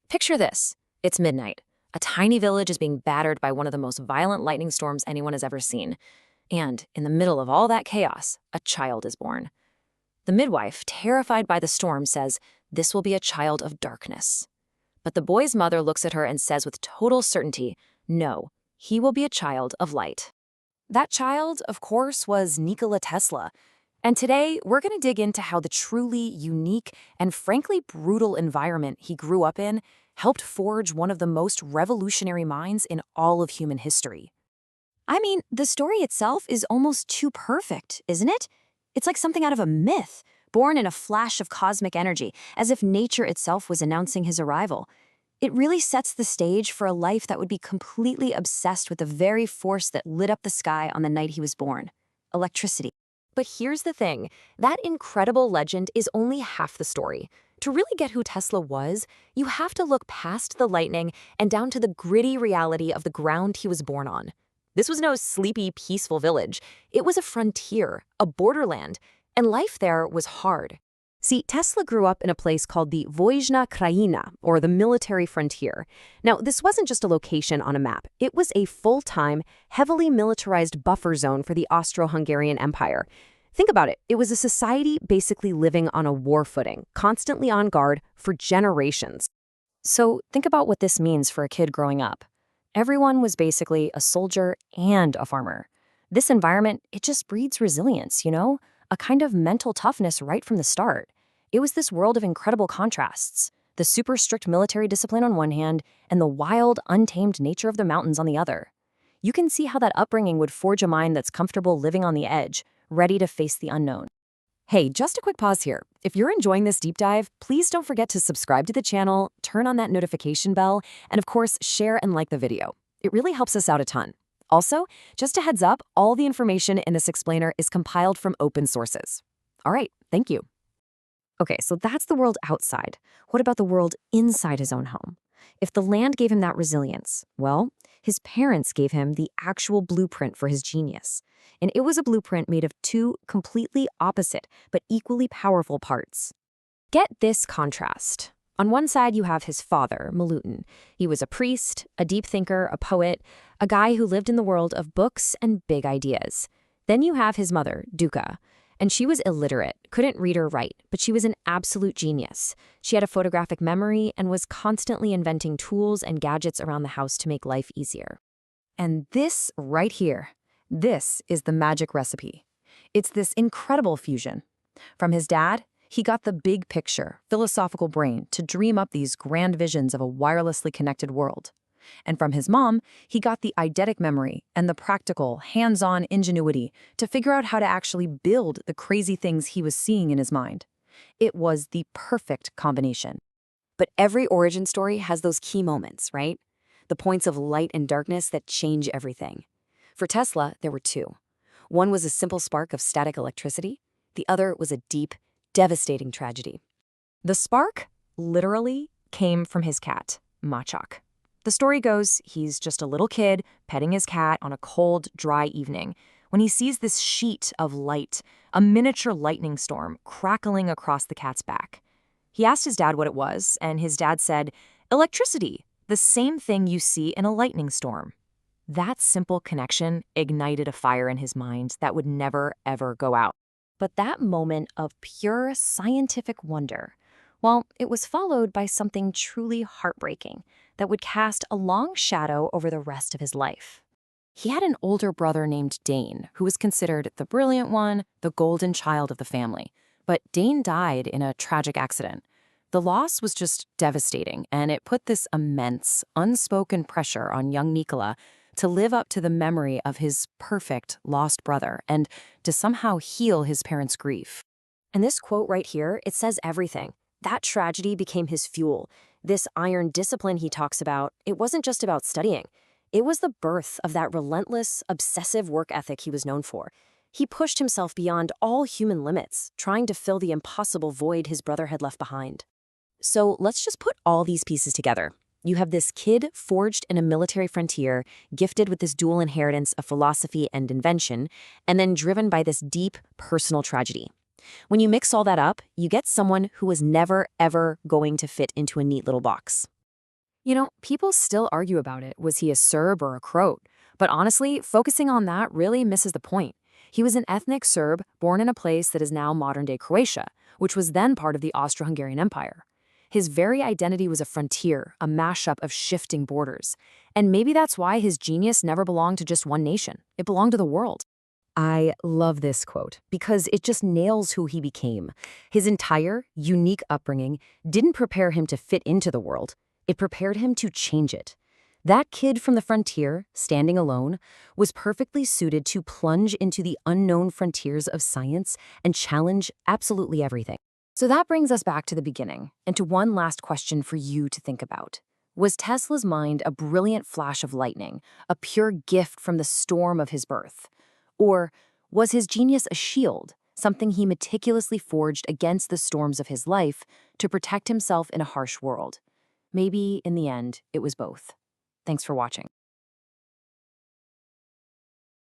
Picture this. It's midnight. A tiny village is being battered by one of the most violent lightning storms anyone has ever seen. And in the middle of all that chaos, a child is born. The midwife, terrified by the storm, says, "This will be a child of darkness." But the boy's mother looks at her and says with total certainty, "No, he will be a child of light." That child, of course, was Nikola Tesla. And today, we're going to dig into how the truly unique and frankly brutal environment he grew up in helped forge one of the most revolutionary minds in all of human history. I mean, the story itself is almost too perfect, isn't it? It's like something out of a myth, born in a flash of cosmic energy, as if nature itself was announcing his arrival. It really sets the stage for a life that would be completely obsessed with the very force that lit up the sky on the night he was born: electricity. But here's the thing, that incredible legend is only half the story. To really get who Tesla was, you have to look past the lightning and down to the gritty reality of the ground he was born on. This was no sleepy, peaceful village. It was a frontier, a borderland, and life there was hard. See, Tesla grew up in a place called the Vojna Krajina, or the military frontier. Now, this wasn't just a location on a map. It was a full-time, heavily militarized buffer zone for the Austro-Hungarian Empire. Think about it. It was a society basically living on a war footing, constantly on guard for generations. So think about what this means for a kid growing up. Everyone was basically a soldier and a farmer. This environment, it just breeds resilience, a kind of mental toughness right from the start. It was this world of incredible contrasts, the super strict military discipline on one hand and the wild, untamed nature of the mountains on the other. You can see how that upbringing would forge a mind that's comfortable living on the edge, ready to face the unknown. Hey, just a quick pause here. If you're enjoying this deep dive, please don't forget to subscribe to the channel, turn on that notification bell, and of course, share and like the video. It really helps us out a ton. Also, just a heads up, all the information in this explainer is compiled from open sources. All right, thank you. Okay, so that's the world outside. What about the world inside his own home? If the land gave him that resilience, well, his parents gave him the actual blueprint for his genius. And it was a blueprint made of two completely opposite but equally powerful parts. Get this contrast. On one side, you have his father, Milutin. He was a priest, a deep thinker, a poet, a guy who lived in the world of books and big ideas. Then you have his mother, Duka. And she was illiterate, couldn't read or write, but she was an absolute genius. She had a photographic memory and was constantly inventing tools and gadgets around the house to make life easier. And this right here, this is the magic recipe. It's this incredible fusion. From his dad, he got the big picture, philosophical brain to dream up these grand visions of a wirelessly connected world. And from his mom, he got the eidetic memory and the practical, hands-on ingenuity to figure out how to actually build the crazy things he was seeing in his mind. It was the perfect combination. But every origin story has those key moments, right? The points of light and darkness that change everything. For Tesla, there were two. One was a simple spark of static electricity. The other was a deep, devastating tragedy. The spark, literally, came from his cat, Machak. The story goes, he's just a little kid petting his cat on a cold, dry evening when he sees this sheet of light, a miniature lightning storm, crackling across the cat's back. He asked his dad what it was, and his dad said, "Electricity, the same thing you see in a lightning storm." That simple connection ignited a fire in his mind that would never, ever go out. But that moment of pure scientific wonder, well, it was followed by something truly heartbreaking that would cast a long shadow over the rest of his life. He had an older brother named Dane, who was considered the brilliant one, the golden child of the family. But Dane died in a tragic accident. The loss was just devastating, and it put this immense, unspoken pressure on young Nikola to live up to the memory of his perfect lost brother and to somehow heal his parents' grief. And this quote right here, it says everything. That tragedy became his fuel. This iron discipline he talks about, it wasn't just about studying. It was the birth of that relentless, obsessive work ethic he was known for. He pushed himself beyond all human limits, trying to fill the impossible void his brother had left behind. So let's just put all these pieces together. You have this kid forged in a military frontier, gifted with this dual inheritance of philosophy and invention, and then driven by this deep personal tragedy. When you mix all that up, you get someone who was never, ever going to fit into a neat little box. People still argue about it. Was he a Serb or a Croat? But honestly, focusing on that really misses the point. He was an ethnic Serb born in a place that is now modern-day Croatia, which was then part of the Austro-Hungarian Empire. His very identity was a frontier, a mashup of shifting borders. And maybe that's why his genius never belonged to just one nation. It belonged to the world. I love this quote because it just nails who he became. His entire, unique upbringing didn't prepare him to fit into the world. It prepared him to change it. That kid from the frontier, standing alone, was perfectly suited to plunge into the unknown frontiers of science and challenge absolutely everything. So that brings us back to the beginning and to one last question for you to think about. Was Tesla's mind a brilliant flash of lightning, a pure gift from the storm of his birth? Or was his genius a shield, something he meticulously forged against the storms of his life to protect himself in a harsh world? Maybe, in the end, it was both. Thanks for watching.